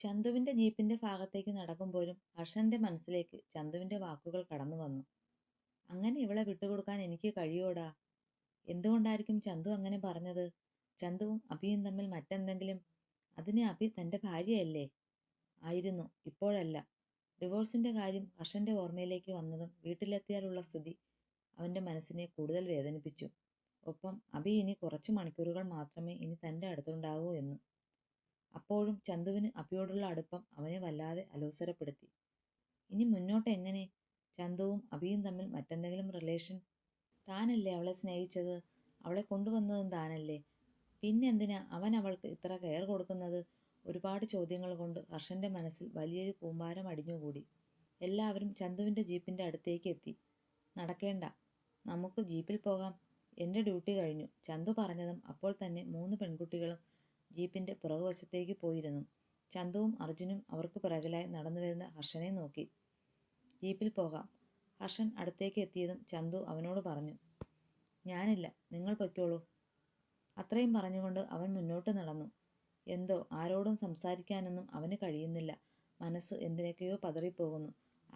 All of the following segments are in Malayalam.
ചന്തുവിന്റെ ജീപ്പിന്റെ ഭാഗത്തേക്ക് നടക്കുമ്പോഴും ഹർഷന്റെ മനസ്സിലേക്ക് ചന്തുവിന്റെ വാക്കുകൾ കടന്നു വന്നു. അങ്ങനെ ഇവളെ വിട്ടുകൊടുക്കാൻ എനിക്ക് കഴിയോടാ? എന്തുകൊണ്ടായിരിക്കും ചന്തു അങ്ങനെ പറഞ്ഞത്? ചന്തുവും അഭിയും തമ്മിൽ മറ്റെന്തെങ്കിലും? അതിന് അഭി തന്റെ ഭാര്യയല്ലേ? ആയിരുന്നു, ഇപ്പോഴല്ല. ഡിവോഴ്സിന്റെ കാര്യം ഹർഷന്റെ ഓർമ്മയിലേക്ക് വന്നതും വീട്ടിലെത്തിയാലുള്ള സ്ഥിതി അവന്റെ മനസ്സിനെ കൂടുതൽ വേദനിപ്പിച്ചു. ഒപ്പം അഭി ഇനി കുറച്ചു മണിക്കൂറുകൾ മാത്രമേ ഇനി തന്റെ അടുത്തുണ്ടാകൂ എന്നും. അപ്പോഴും ചന്തുവിന് അഭിയോടുള്ള അടുപ്പം അവനെ വല്ലാതെ അലോസരപ്പെടുത്തി. ഇനി മുന്നോട്ട് എങ്ങനെ? ചന്തുവും അഭിയും തമ്മിൽ മറ്റെന്തെങ്കിലും റിലേഷൻ? താനല്ലേ അവളെ സ്നേഹിച്ചത്? അവളെ കൊണ്ടുവന്നതും താനല്ലേ? പിന്നെന്തിനാ അവൻ അവൾക്ക് ഇത്ര കെയർ കൊടുക്കുന്നത്? ഒരുപാട് ചോദ്യങ്ങൾ കൊണ്ട് ഹർഷന്റെ മനസ്സിൽ വലിയൊരു കൂമ്പാരം അടിഞ്ഞുകൂടി. എല്ലാവരും ചന്തുവിന്റെ ജീപ്പിന്റെ അടുത്തേക്ക് എത്തി. നടക്കേണ്ട, നമുക്ക് ജീപ്പിൽ പോകാം. എന്റെ ഡ്യൂട്ടി കഴിഞ്ഞു. ചന്തു പറഞ്ഞതും അപ്പോൾ തന്നെ 3 പെൺകുട്ടികളും ജീപ്പിന്റെ പുറകുവശത്തേക്ക് പോയിരുന്നു. ചന്തുവും അർജുനും അവർക്ക് പിറകിലായി നടന്നുവരുന്ന ഹർഷനെ നോക്കി. ജീപ്പിൽ പോകാം. ഹർഷൻ അടുത്തേക്ക് എത്തിയതും ചന്തു അവനോട് പറഞ്ഞു. ഞാനില്ല, നിങ്ങൾ പൊയ്ക്കോളൂ. അത്രയും പറഞ്ഞുകൊണ്ട് അവൻ മുന്നോട്ട് നടന്നു. എന്തോ ആരോടും സംസാരിക്കാനൊന്നും അവന് കഴിയുന്നില്ല. മനസ്സ് എന്തിനൊക്കെയോ പതറിപ്പോകുന്നു.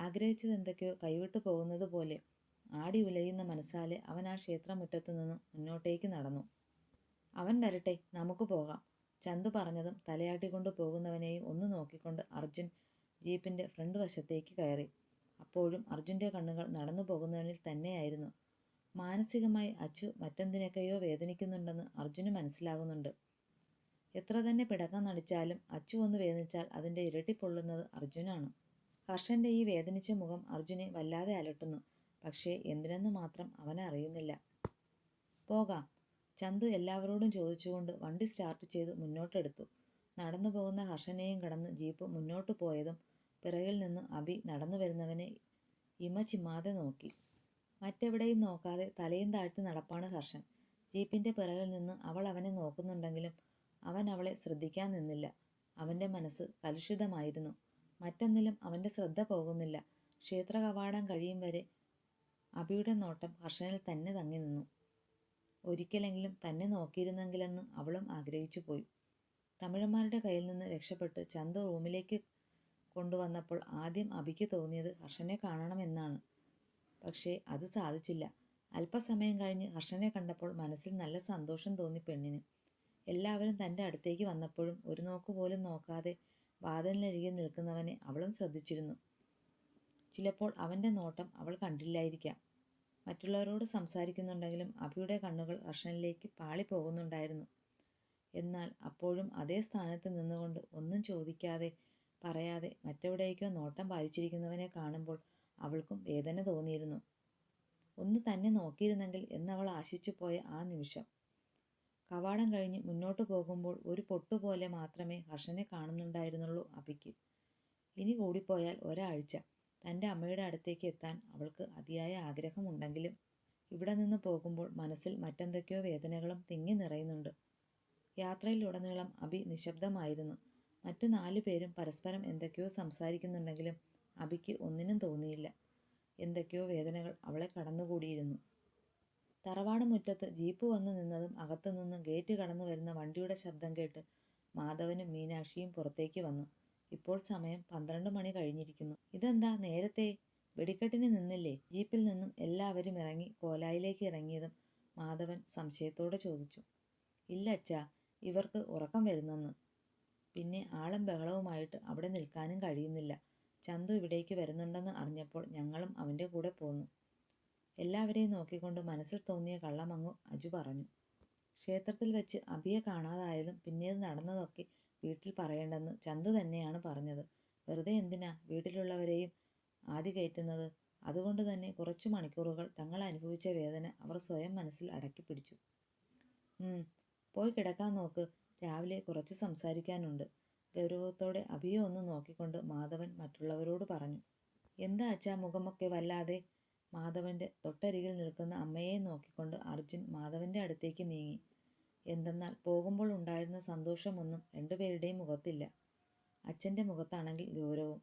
ആഗ്രഹിച്ചത് എന്തൊക്കെയോ കൈവിട്ടു പോകുന്നത് പോലെ ആടി ഉലയുന്ന മനസ്സാലെ അവൻ ആ ക്ഷേത്രമുറ്റത്തു നിന്നും മുന്നോട്ടേക്ക് നടന്നു. അവൻ വരട്ടെ, നമുക്ക് പോകാം. ചന്തു പറഞ്ഞതും തലയാട്ടിക്കൊണ്ട് പോകുന്നവനെയും ഒന്ന് നോക്കിക്കൊണ്ട് അർജുൻ ജീപ്പിന്റെ ഫ്രണ്ട് വശത്തേക്ക് കയറി. അപ്പോഴും അർജുന്റെ കണ്ണുകൾ നടന്നു പോകുന്നവനിൽ തന്നെയായിരുന്നു. മാനസികമായി അച്ചു മറ്റെന്തിനൊക്കെയോ വേദനിക്കുന്നുണ്ടെന്ന് അർജുന് മനസ്സിലാകുന്നുണ്ട്. എത്ര തന്നെ പിടക്കം നടിച്ചാലും അച്ചു ഒന്ന് വേദനിച്ചാൽ അതിന്റെ ഇരട്ടി പൊള്ളുന്നത് അർജുനാണ്. ഹർഷന്റെ ഈ വേദനിച്ച മുഖം അർജുനെ വല്ലാതെ അലട്ടുന്നു. പക്ഷേ എന്തിനെന്ന് മാത്രം അവനറിയുന്നില്ല. പോകാം. ചന്തു എല്ലാവരോടും ചോദിച്ചുകൊണ്ട് വണ്ടി സ്റ്റാർട്ട് ചെയ്ത് മുന്നോട്ടെടുത്തു. നടന്നു പോകുന്ന ഹർഷനെയും കടന്ന് ജീപ്പ് മുന്നോട്ടു പോയതും പിറകിൽ നിന്ന് അഭി നടന്നു വരുന്നവനെ ഇമ ചിമ്മാതെ നോക്കി. മറ്റെവിടെയും നോക്കാതെ തലയും താഴ്ത്തി നടപ്പാണ് ഹർഷൻ. ജീപ്പിന്റെ പിറകിൽ നിന്ന് അവൾ അവനെ നോക്കുന്നുണ്ടെങ്കിലും അവൻ അവളെ ശ്രദ്ധിക്കാൻ നിന്നില്ല. അവന്റെ മനസ്സ് കലുഷിതമായിരുന്നു. മറ്റൊന്നിലും അവന്റെ ശ്രദ്ധ പോകുന്നില്ല. ക്ഷേത്ര കവാടം കഴിയും വരെ അഭിയുടെ നോട്ടം ഹർഷനിൽ തന്നെ തങ്ങി നിന്നു. ഒരിക്കലെങ്കിലും തന്നെ നോക്കിയിരുന്നെങ്കിലെന്ന് അവളും ആഗ്രഹിച്ചു പോയി. തമിഴന്മാരുടെ കയ്യിൽ നിന്ന് രക്ഷപ്പെട്ട് ചന്തു റൂമിലേക്ക് കൊണ്ടുവന്നപ്പോൾ ആദ്യം അഭിക്ക് തോന്നിയത് ഹർഷനെ കാണണമെന്നാണ്. പക്ഷേ അത് സാധിച്ചില്ല. അല്പസമയം കഴിഞ്ഞ് ഹർഷനെ കണ്ടപ്പോൾ മനസ്സിൽ നല്ല സന്തോഷം തോന്നി പെണ്ണിന്. എല്ലാവരും തൻ്റെ അടുത്തേക്ക് വന്നപ്പോഴും ഒരു നോക്കുപോലും നോക്കാതെ വാതിലിനരികെ നിൽക്കുന്നവനെ അവളും ശ്രദ്ധിച്ചിരുന്നു. ചിലപ്പോൾ അവൻ്റെ നോട്ടം അവൾ കണ്ടില്ലായിരിക്കാം. മറ്റുള്ളവരോട് സംസാരിക്കുന്നുണ്ടെങ്കിലും അഭിയുടെ കണ്ണുകൾ ഹർഷനിലേക്ക് പാളിപ്പോകുന്നുണ്ടായിരുന്നു. എന്നാൽ അപ്പോഴും അതേ സ്ഥാനത്ത് നിന്നുകൊണ്ട് ഒന്നും ചോദിക്കാതെ പറയാതെ മറ്റെവിടേക്കോ നോട്ടം പായിച്ചിരിക്കുന്നവനെ കാണുമ്പോൾ അവൾക്കും വേദന തോന്നിയിരുന്നു. ഒന്ന് തന്നെ നോക്കിയിരുന്നെങ്കിൽ എന്നവൾ ആശിച്ചു പോയ ആ നിമിഷം. കവാടം കഴിഞ്ഞ് മുന്നോട്ട് പോകുമ്പോൾ ഒരു പൊട്ടുപോലെ മാത്രമേ ഹർഷനെ കാണുന്നുണ്ടായിരുന്നുള്ളൂ അഭിക്ക്. ഇനി കൂടിപ്പോയാൽ ഒരാഴ്ച. തൻ്റെ അമ്മയുടെ അടുത്തേക്ക് എത്താൻ അവൾക്ക് അതിയായ ആഗ്രഹമുണ്ടെങ്കിലും ഇവിടെ നിന്ന് പോകുമ്പോൾ മനസ്സിൽ മറ്റെന്തൊക്കെയോ വേദനകളും തിങ്ങി നിറയുന്നുണ്ട്. യാത്രയിലുടനീളം അഭി നിശബ്ദമായിരുന്നു. മറ്റു 4 പേരും പരസ്പരം എന്തൊക്കെയോ സംസാരിക്കുന്നുണ്ടെങ്കിലും അഭിക്ക് ഒന്നിനും തോന്നിയില്ല. എന്തൊക്കെയോ വേദനകൾ അവളെ കടന്നുകൂടിയിരുന്നു. തറവാട് മുറ്റത്ത് ജീപ്പ് വന്നു നിന്നതും അകത്തുനിന്ന് ഗേറ്റ് കടന്നു വരുന്ന വണ്ടിയുടെ ശബ്ദം കേട്ട് മാധവനും മീനാക്ഷിയും പുറത്തേക്ക് വന്നു. ഇപ്പോൾ സമയം 12 മണി കഴിഞ്ഞിരിക്കുന്നു. ഇതെന്താ നേരത്തെ? വെടിക്കെട്ടിന് നിന്നില്ലേ? ജീപ്പിൽ നിന്നും എല്ലാവരും ഇറങ്ങി കോലായിലേക്ക് ഇറങ്ങിയതും മാധവൻ സംശയത്തോടെ ചോദിച്ചു. ഇല്ല അച്ഛാ, ഇവർക്ക് ഉറക്കം വരുന്നെന്ന്. പിന്നെ ആളും ബഹളവുമായിട്ട് അവിടെ നിൽക്കാനും കഴിയുന്നില്ല. ചന്തു ഇവിടേക്ക് വരുന്നുണ്ടെന്ന് അറിഞ്ഞപ്പോൾ ഞങ്ങളും അവൻ്റെ കൂടെ പോന്നു. എല്ലാവരെയും നോക്കിക്കൊണ്ട് മനസ്സിൽ തോന്നിയ കള്ളമങ്ങു അജു പറഞ്ഞു. ക്ഷേത്രത്തിൽ വെച്ച് അഭിയെ കാണാതായതും പിന്നീട് നടന്നതൊക്കെ വീട്ടിൽ പറയേണ്ടെന്ന് ചന്തു തന്നെയാണ് പറഞ്ഞത്. വെറുതെ എന്തിനാ വീട്ടിലുള്ളവരെയും ആദി കയറ്റുന്നത്? അതുകൊണ്ട് തന്നെ കുറച്ചു മണിക്കൂറുകൾ തങ്ങൾ അനുഭവിച്ച വേദന അവർ സ്വയം മനസ്സിൽ അടക്കി പിടിച്ചു. പോയി കിടക്കാൻ നോക്ക്, രാവിലെ കുറച്ച് സംസാരിക്കാനുണ്ട്. ഗൗരവത്തോടെ അഭിയെ ഒന്ന് നോക്കിക്കൊണ്ട് മാധവൻ മറ്റുള്ളവരോട് പറഞ്ഞു. എന്താ അച്ഛാ മുഖമൊക്കെ വല്ലാതെ? മാധവന്റെ തൊട്ടരികിൽ നിൽക്കുന്ന അമ്മയെ നോക്കിക്കൊണ്ട് അർജുൻ മാധവന്റെ അടുത്തേക്ക് നീങ്ങി. എന്തെന്നാൽ പോകുമ്പോൾ ഉണ്ടായിരുന്ന സന്തോഷമൊന്നും രണ്ടുപേരുടെയും മുഖത്തില്ല. അച്ഛൻ്റെ മുഖത്താണെങ്കിൽ ഗൗരവം.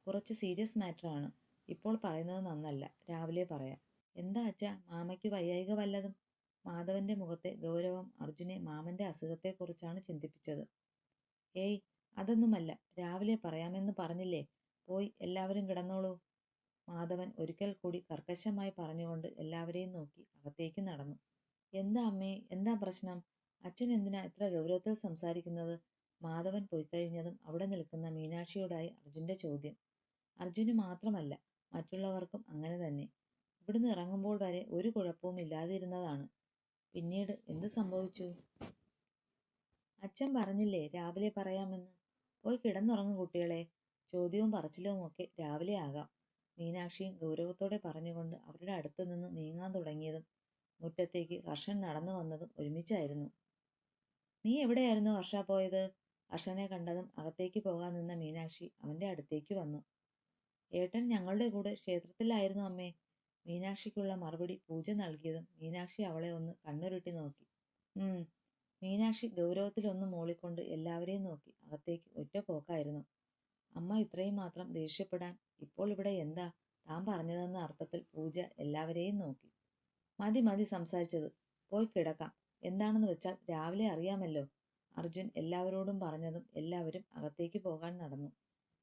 കുറച്ച് സീരിയസ് മാറ്ററാണ്. ഇപ്പോൾ പറയുന്നത് നന്നല്ല, രാവിലെ പറയാം. എന്താ അച്ഛാ, മാമയ്ക്ക് വയ്യായിക വല്ലതും? മാധവന്റെ മുഖത്തെ ഗൗരവം അർജുനെ മാമന്റെ അസുഖത്തെക്കുറിച്ചാണ് ചിന്തിപ്പിച്ചത്. ഏയ്, അതൊന്നുമല്ല, രാവിലെ പറയാമെന്ന് പറഞ്ഞില്ലേ. പോയി എല്ലാവരും കിടന്നോളൂ. മാധവൻ ഒരിക്കൽ കൂടി കർക്കശമായി പറഞ്ഞുകൊണ്ട് എല്ലാവരെയും നോക്കി അകത്തേക്ക് നടന്നു. എന്താ അമ്മേ, എന്താ പ്രശ്നം? അച്ഛൻ എന്തിനാ ഇത്ര ഗൗരവത്തിൽ സംസാരിക്കുന്നത്? മാധവൻ പോയിക്കഴിഞ്ഞതും അവിടെ നിൽക്കുന്ന മീനാക്ഷിയോടായി അർജുന്റെ ചോദ്യം. അർജുന് മാത്രമല്ല, മറ്റുള്ളവർക്കും അങ്ങനെ തന്നെ. ഇവിടുന്ന് ഇറങ്ങുമ്പോൾ വരെ ഒരു കുഴപ്പവും ഇല്ലാതിരുന്നതാണ്. പിന്നീട് എന്ത് സംഭവിച്ചു? അച്ഛൻ പറഞ്ഞില്ലേ രാവിലെ പറയാമെന്ന്. പോയി കിടന്നുറങ്ങും കുട്ടികളെ. ചോദ്യവും പറച്ചിലും ഒക്കെ രാവിലെ ആകാം. മീനാക്ഷിയും ഗൗരവത്തോടെ പറഞ്ഞുകൊണ്ട് അവരുടെ അടുത്ത് നിന്ന് നീങ്ങാൻ തുടങ്ങിയതും മുറ്റത്തേക്ക് ഹർഷൻ നടന്നു വന്നതും ഒരുമിച്ചായിരുന്നു. നീ എവിടെയായിരുന്നു ഹർഷ പോയത്? ഹർഷനെ കണ്ടതും അകത്തേക്ക് പോകാൻ നിന്ന മീനാക്ഷി അവന്റെ അടുത്തേക്ക് വന്നു. ഏട്ടൻ ഞങ്ങളുടെ കൂടെ ക്ഷേത്രത്തിലായിരുന്നു അമ്മേ. മീനാക്ഷിക്കുള്ള മറുപടി പൂജ നൽകിയതും മീനാക്ഷി അവളെ ഒന്ന് കണ്ണുരുട്ടി നോക്കി. മീനാക്ഷി ഗൗരവത്തിലൊന്ന് മൂളിക്കൊണ്ട് എല്ലാവരെയും നോക്കി അകത്തേക്ക് ഒറ്റ പോക്കായിരുന്നു. അമ്മ ഇത്രയും മാത്രം ദേഷ്യപ്പെടാൻ ഇപ്പോൾ ഇവിടെ എന്താ താൻ പറഞ്ഞതെന്ന അർത്ഥത്തിൽ പൂജ എല്ലാവരെയും നോക്കി. മതി മതി സംസാരിച്ചത്, പോയി കിടക്കാം. എന്താണെന്ന് വെച്ചാൽ രാവിലെ അറിയാമല്ലോ. അർജുൻ എല്ലാവരോടും പറഞ്ഞതും എല്ലാവരും അകത്തേക്ക് പോകാൻ നടന്നു.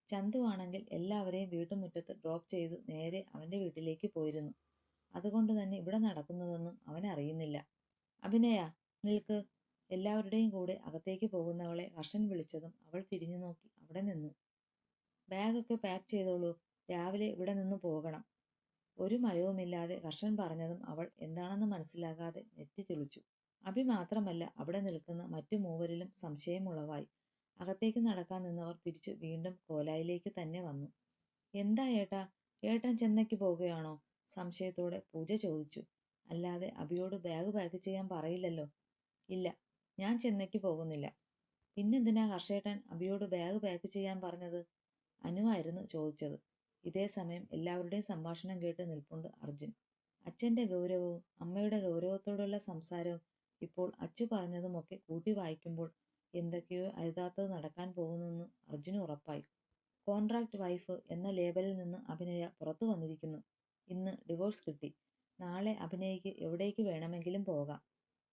ചന്തു ആണെങ്കിൽ എല്ലാവരെയും വീട്ടുമുറ്റത്ത് ഡ്രോപ്പ് ചെയ്തു നേരെ അവന്റെ വീട്ടിലേക്ക് പോയിരുന്നു. അതുകൊണ്ട് തന്നെ ഇവിടെ നടക്കുന്നതൊന്നും അവൻ അറിയുന്നില്ല. അഭിനയ, നിൽക്ക്. എല്ലാവരുടെയും കൂടെ അകത്തേക്ക് പോകുന്നവളെ ഹർഷൻ വിളിച്ചതും അവൾ തിരിഞ്ഞു നോക്കി അവിടെ നിന്നു. ബാഗൊക്കെ പാക്ക് ചെയ്തോളൂ, രാവിലെ ഇവിടെ നിന്ന് പോകണം. ഒരു മയവുമില്ലാതെ ഹർഷൻ പറഞ്ഞതും അവൾ എന്താണെന്ന് മനസ്സിലാകാതെ നെറ്റി ചുളിച്ചു. അഭി മാത്രമല്ല, അവിടെ നിൽക്കുന്ന മറ്റു മൂവരിലും സംശയമുളവായി. അകത്തേക്ക് നടക്കാൻ നിന്നവർ തിരിച്ചു വീണ്ടും കോലായിലേക്ക് തന്നെ വന്നു. എന്താ ഏട്ടാ, ഏട്ടൻ ചെന്നൈക്ക് പോവുകയാണോ? സംശയത്തോടെ പൂജ ചോദിച്ചു. അല്ലാതെ അഭിയോട് ബാഗ് പാക്ക് ചെയ്യാൻ പറയില്ലല്ലോ. ഇല്ല, ഞാൻ ചെന്നൈക്ക് പോകുന്നില്ല. പിന്നെന്തിനാ ഹർഷേട്ടൻ അഭിയോട് ബാഗ് പാക്ക് ചെയ്യാൻ പറഞ്ഞത്? അനുവായിരുന്നു ചോദിച്ചത്. ഇതേ സമയം എല്ലാവരുടെയും സംഭാഷണം കേട്ട് നിൽപ്പുണ്ട് അർജുൻ. അച്ഛൻ്റെ ഗൗരവവും അമ്മയുടെ ഗൗരവത്തോടുള്ള സംസാരവും ഇപ്പോൾ അച്ചു പറഞ്ഞതുമൊക്കെ കൂട്ടി വായിക്കുമ്പോൾ എന്തൊക്കെയോ അരുതാത്തത് നടക്കാൻ പോകുന്നെന്ന് അർജുന് ഉറപ്പായി. കോൺട്രാക്ട് വൈഫ് എന്ന ലേബലിൽ നിന്ന് അഭിനയ പുറത്തു വന്നിരിക്കുന്നു. ഇന്ന് ഡിവോഴ്സ് കിട്ടി. നാളെ അഭിനയ്ക്ക് എവിടേക്ക് വേണമെങ്കിലും പോകാം.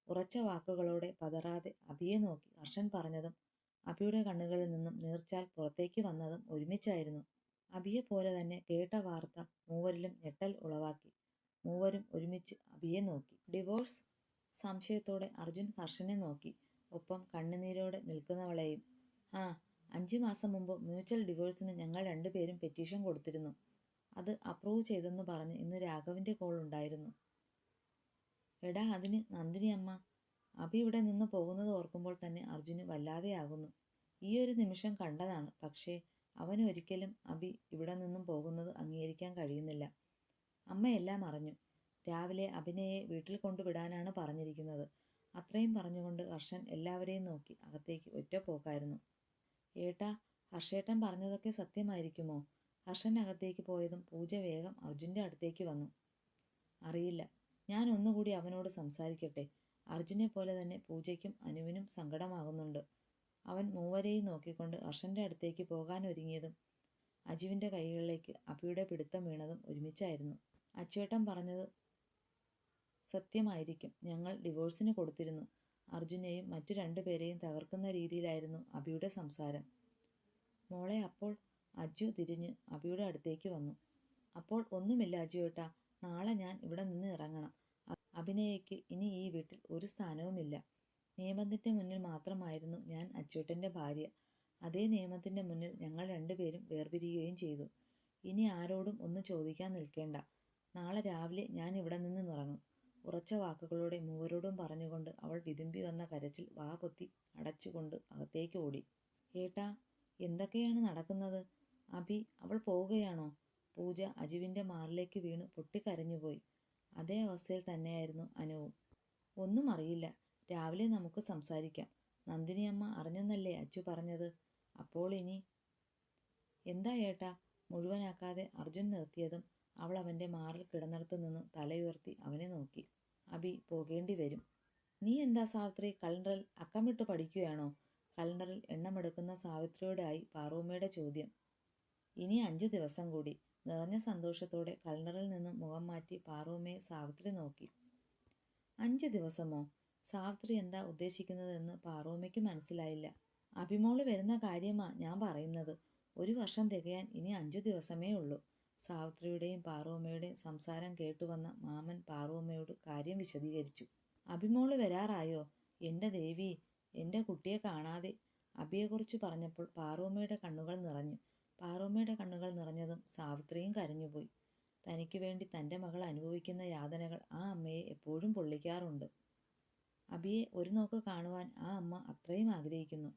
ഉറച്ച വാക്കുകളോടെ പതറാതെ അഭിയെ നോക്കി ഹർഷൻ പറഞ്ഞതും അഭിയുടെ കണ്ണുകളിൽ നിന്നും നീർച്ചാൽ പുറത്തേക്ക് വന്നതും ഒരുമിച്ചായിരുന്നു. അഭിയെ പോലെ തന്നെ കേട്ട വാർത്ത മൂവരിലും ഞെട്ടൽ ഉളവാക്കി. മൂവരും ഒരുമിച്ച് അഭിയെ നോക്കി. ഡിവോഴ്സ്? സംശയത്തോടെ അർജുൻ ഹർഷനെ നോക്കി, ഒപ്പം കണ്ണുനീരോടെ നിൽക്കുന്നവളെയും. 5 മാസം മുമ്പ് മ്യൂച്വൽ ഡിവോഴ്സിന് ഞങ്ങൾ രണ്ടുപേരും പെറ്റീഷൻ കൊടുത്തിരുന്നു. അത് അപ്രൂവ് ചെയ്തെന്ന് പറഞ്ഞ് ഇന്ന് രാഘവിൻ്റെ കോൾ ഉണ്ടായിരുന്നു. എടാ, അതിന് നന്ദിനി അമ്മ. അഭി ഇവിടെ നിന്ന് പോകുന്നത് ഓർക്കുമ്പോൾ തന്നെ അർജുന് വല്ലാതെയാകുന്നു. ഈയൊരു നിമിഷം കണ്ടതാണ്, പക്ഷേ അവനൊരിക്കലും അഭി ഇവിടെ നിന്നും പോകുന്നത് അംഗീകരിക്കാൻ കഴിയുന്നില്ല. അമ്മയെല്ലാം അറിഞ്ഞു. രാവിലെ അഭിനയെ വീട്ടിൽ കൊണ്ടുവിടാനാണ് പറഞ്ഞിരിക്കുന്നത്. അത്രയും പറഞ്ഞുകൊണ്ട് ഹർഷൻ എല്ലാവരെയും നോക്കി അകത്തേക്ക് ഒറ്റ പോക്കായിരുന്നു. ഏട്ടാ, ഹർഷേട്ടൻ പറഞ്ഞതൊക്കെ സത്യമായിരിക്കുമോ? ഹർഷൻ അകത്തേക്ക് പോയതും പൂജ വേഗം അർജുൻ്റെ അടുത്തേക്ക് വന്നു. അറിയില്ല, ഞാൻ ഒന്നുകൂടി അവനോട് സംസാരിക്കട്ടെ. അർജുനെ പോലെ തന്നെ പൂജയ്ക്കും അനുവിനും സങ്കടമാകുന്നുണ്ട്. അവൻ മൂവരെയും നോക്കിക്കൊണ്ട് ഹർഷൻ്റെ അടുത്തേക്ക് പോകാൻ ഒരുങ്ങിയതും അജുവിൻ്റെ കൈകളിലേക്ക് അഭിയുടെ പിടുത്തം വീണതും ഒരുമിച്ചായിരുന്നു. അച്ചുവേട്ടൻ പറഞ്ഞത് സത്യമായിരിക്കും. ഞങ്ങൾ ഡിവോഴ്സിന് കൊടുത്തിരുന്നു. അർജുനെയും മറ്റു 2 പേരെയും തകർക്കുന്ന രീതിയിലായിരുന്നു അഭിയുടെ സംസാരം. മോളെ, അപ്പോൾ? അജു തിരിഞ്ഞ് അഭിയുടെ അടുത്തേക്ക് വന്നു. അപ്പോൾ ഒന്നുമില്ല അജുവേട്ടാ, നാളെ ഞാൻ ഇവിടെ നിന്ന് ഇറങ്ങണം. അഭിനയയ്ക്ക് ഇനി ഈ വീട്ടിൽ ഒരു സ്ഥാനവുമില്ല. നിയമത്തിൻ്റെ മുന്നിൽ മാത്രമായിരുന്നു ഞാൻ അച്ചൂട്ടൻ്റെ ഭാര്യ. അതേ നിയമത്തിൻ്റെ മുന്നിൽ ഞങ്ങൾ 2 പേരും വേർപിരിയുകയും ചെയ്തു. ഇനി ആരോടും ഒന്നും ചോദിക്കാൻ നിൽക്കേണ്ട. നാളെ രാവിലെ ഞാൻ ഇവിടെ നിന്നും ഇറങ്ങും. ഉറച്ച വാക്കുകളോടെ മൂവരോടും പറഞ്ഞുകൊണ്ട് അവൾ വിതുമ്പി വന്ന കരച്ചിൽ വാ പൊത്തി അടച്ചുകൊണ്ട് അകത്തേക്ക് ഓടി. ഏട്ടാ, എന്തൊക്കെയാണ് നടക്കുന്നത്? അഭി, അവൾ പോവുകയാണോ? പൂജ അജുവിൻ്റെ മാറിലേക്ക് വീണ് പൊട്ടിക്കരഞ്ഞുപോയി. അതേ അവസ്ഥയിൽ തന്നെയായിരുന്നു അനുവും. ഒന്നും അറിയില്ല, രാവിലെ നമുക്ക് സംസാരിക്കാം. നന്ദിനിയമ്മ അറിഞ്ഞെന്നല്ലേ അച്ചു പറഞ്ഞത്? അപ്പോൾ ഇനി എന്താ ഏട്ടാ? മുഴുവനാക്കാതെ അർജുൻ നിർത്തിയതും അവൾ അവൻ്റെ മാറിൽ കിടന്നിടത്തു നിന്ന് തലയുയർത്തി അവനെ നോക്കി. അഭി പോകേണ്ടി വരും. നീ എന്താ സാവിത്രി കലണ്ടറിൽ അക്കമിട്ട് പഠിക്കുകയാണോ? കലണ്ടറിൽ എണ്ണമെടുക്കുന്ന സാവിത്രിയോടായി പാറൂമ്മയുടെ ചോദ്യം. ഇനി 5 ദിവസം കൂടി. നിറഞ്ഞ സന്തോഷത്തോടെ കലണ്ടറിൽ നിന്ന് മുഖം മാറ്റി പാറൂമ്മയെ സാവിത്രി നോക്കി. 5 ദിവസമോ? സാവിത്രി എന്താ ഉദ്ദേശിക്കുന്നതെന്ന് പാറൂമ്മയ്ക്ക് മനസ്സിലായില്ല. അഭിമോള് വരുന്ന കാര്യമാ ഞാൻ പറയുന്നത്. 1 വർഷം തികയാൻ ഇനി 5 ദിവസമേ ഉള്ളൂ. സാവിത്രിയുടെയും പാറുമ്മയുടെയും സംസാരം കേട്ടുവന്ന മാമൻ പാറുമ്മയോട് കാര്യം വിശദീകരിച്ചു. അഭിമോള് വരാറായോ? എൻ്റെ ദേവി, എൻ്റെ കുട്ടിയെ കാണാതെ അഭിയെക്കുറിച്ച് പറഞ്ഞപ്പോൾ പാറുമ്മയുടെ കണ്ണുകൾ നിറഞ്ഞു. പാറുമ്മയുടെ കണ്ണുകൾ നിറഞ്ഞതും സാവിത്രിയും കരഞ്ഞുപോയി. തനിക്ക് വേണ്ടി തൻ്റെ മകൾ അനുഭവിക്കുന്ന യാതനകൾ ആ അമ്മയെ എപ്പോഴും പൊള്ളിക്കാറുണ്ട്. അഭിയെ ഒരു നോക്ക് കാണുവാൻ ആ അമ്മ അത്രയും ആഗ്രഹിക്കുന്നു.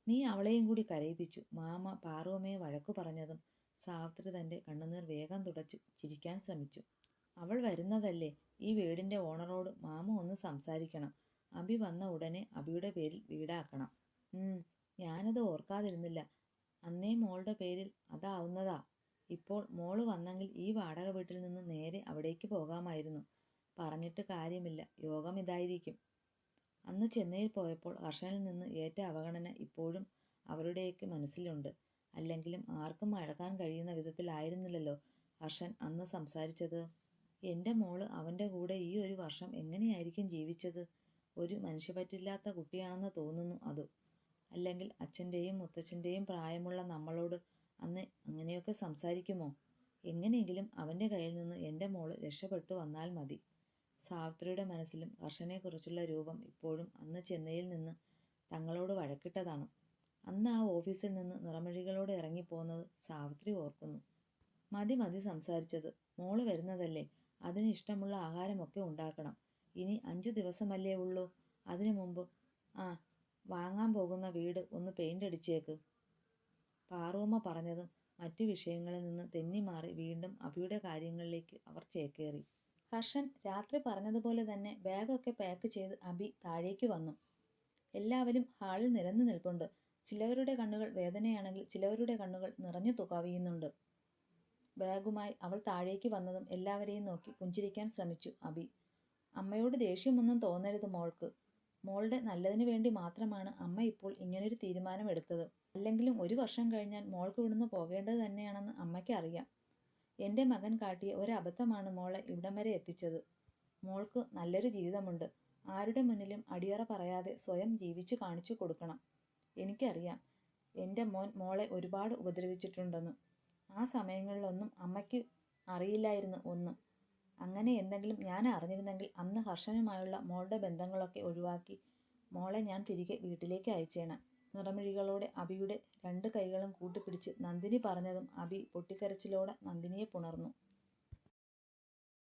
നീ അവളെയും കൂടി കരയിപ്പിച്ചു. മാമ പാറുമ്മയെ വഴക്കു പറഞ്ഞതും സാവിത്രി തൻ്റെ കണ്ണുനീർ വേഗം തുടച്ച് ചിരിക്കാൻ ശ്രമിച്ചു. അവൾ വരുന്നതല്ലേ, ഈ വീടിൻ്റെ ഓണറോട് മാമ ഒന്ന് സംസാരിക്കണം. അഭി വന്ന ഉടനെ അഭിയുടെ പേരിൽ വീടാക്കണം. ഞാനത് ഓർക്കാതിരുന്നില്ല. അന്നേ മോളുടെ പേരിൽ അതാവുന്നതാ. ഇപ്പോൾ മോള് വന്നെങ്കിൽ ഈ വാടക വീട്ടിൽ നിന്ന് നേരെ അവിടേക്ക് പോകാമായിരുന്നു. പറഞ്ഞിട്ട് കാര്യമില്ല, യോഗം ഇതായിരിക്കും. അന്ന് ചെന്നൈയിൽ പോയപ്പോൾ ഹർഷനിൽ നിന്ന് ഏറ്റ അവഗണന ഇപ്പോഴും അവരുടെയൊക്കെ മനസ്സിലുണ്ട്. അല്ലെങ്കിലും ആർക്കും മഴക്കാൻ കഴിയുന്ന വിധത്തിലായിരുന്നില്ലല്ലോ ഹർഷൻ അന്ന് സംസാരിച്ചത്. എൻ്റെ മോള് അവൻ്റെ കൂടെ ഈ 1 വർഷം എങ്ങനെയായിരിക്കും ജീവിച്ചത്? ഒരു മനുഷ്യപ്പറ്റില്ലാത്ത കുട്ടിയാണെന്ന് തോന്നുന്നു അത്. അല്ലെങ്കിൽ അച്ഛൻ്റെയും മുത്തച്ഛൻ്റെയും പ്രായമുള്ള നമ്മളോട് അന്ന് അങ്ങനെയൊക്കെ സംസാരിക്കുമോ? എങ്ങനെയെങ്കിലും അവൻ്റെ കയ്യിൽ നിന്ന് എൻ്റെ മോള് രക്ഷപ്പെട്ടു വന്നാൽ മതി. സാവിത്രിയുടെ മനസ്സിലും ഹർഷനെക്കുറിച്ചുള്ള രൂപം ഇപ്പോഴും അന്ന് ചെന്നൈയിൽ നിന്ന് തങ്ങളോട് വഴക്കിട്ടതാണ്. അന്ന് ആ ഓഫീസിൽ നിന്ന് നിറമിഴികളോട് ഇറങ്ങിപ്പോകുന്നത് സാവിത്രി ഓർക്കുന്നു. മതി സംസാരിച്ചത്. മോള് വരുന്നതല്ലേ, അതിന് ഇഷ്ടമുള്ള ആഹാരമൊക്കെ ഉണ്ടാക്കണം. ഇനി 5 ദിവസമല്ലേ ഉള്ളൂ. അതിനു മുമ്പ് വാങ്ങാൻ പോകുന്ന വീട് ഒന്ന് പെയിൻ്റ് അടിച്ചേക്ക്. പാറുമ്മ പറഞ്ഞതും മറ്റു വിഷയങ്ങളിൽ നിന്ന് തെന്നിമാറി വീണ്ടും അഭിയുടെ കാര്യങ്ങളിലേക്ക് അവർ ചേക്കേറി. ഹർഷൻ രാത്രി പറഞ്ഞതുപോലെ തന്നെ ബാഗൊക്കെ പാക്ക് ചെയ്ത് അഭി താഴേക്ക് വന്നു. എല്ലാവരും ഹാളിൽ നിരന്നു നിൽപ്പുണ്ട്. ചിലവരുടെ കണ്ണുകൾ വേദനയാണെങ്കിൽ ചിലവരുടെ കണ്ണുകൾ നിറഞ്ഞു കവിയുന്നുണ്ട്. ബാഗുമായി അവൾ താഴേക്ക് വന്നതും എല്ലാവരെയും നോക്കി പുഞ്ചിരിക്കാൻ ശ്രമിച്ചു അഭി. അമ്മയോട് ദേഷ്യമൊന്നും തോന്നരുത് മോൾക്ക്. മോളുടെ നല്ലതിനു വേണ്ടി മാത്രമാണ് അമ്മ ഇപ്പോൾ ഇങ്ങനൊരു തീരുമാനമെടുത്തത്. അല്ലെങ്കിലും 1 വർഷം കഴിഞ്ഞാൽ മോൾക്ക് ഇവിടുന്ന് പോകേണ്ടത് തന്നെയാണെന്ന് അമ്മയ്ക്ക് അറിയാം. എൻ്റെ മകൻ കാട്ടിയ ഒരബദ്ധമാണ് മോളെ ഇവിടം വരെ എത്തിച്ചത്. മോൾക്ക് നല്ലൊരു ജീവിതമുണ്ട്. ആരുടെ മുന്നിലും അടിയറ പറയാതെ സ്വയം ജീവിച്ചു കാണിച്ചു കൊടുക്കണം. എനിക്കറിയാം എൻ്റെ മോൻ മോളെ ഒരുപാട് ഉപദ്രവിച്ചിട്ടുണ്ടെന്ന്. ആ സമയങ്ങളിലൊന്നും അമ്മയ്ക്ക് അറിയില്ലായിരുന്നു ഒന്നും. അങ്ങനെ എന്തെങ്കിലും ഞാൻ അറിഞ്ഞിരുന്നെങ്കിൽ അന്ന് ഹർഷനുമായുള്ള മോളുടെ ബന്ധങ്ങളൊക്കെ ഒഴിവാക്കി മോളെ ഞാൻ തിരികെ വീട്ടിലേക്ക് അയച്ചേനെ. നിറമിഴികളോടെ അഭിയുടെ 2 കൈകളും കൂട്ടിപ്പിടിച്ച് നന്ദിനി പറഞ്ഞതും അഭി പൊട്ടിക്കരച്ചിലോടെ നന്ദിനിയെ പുണർന്നു.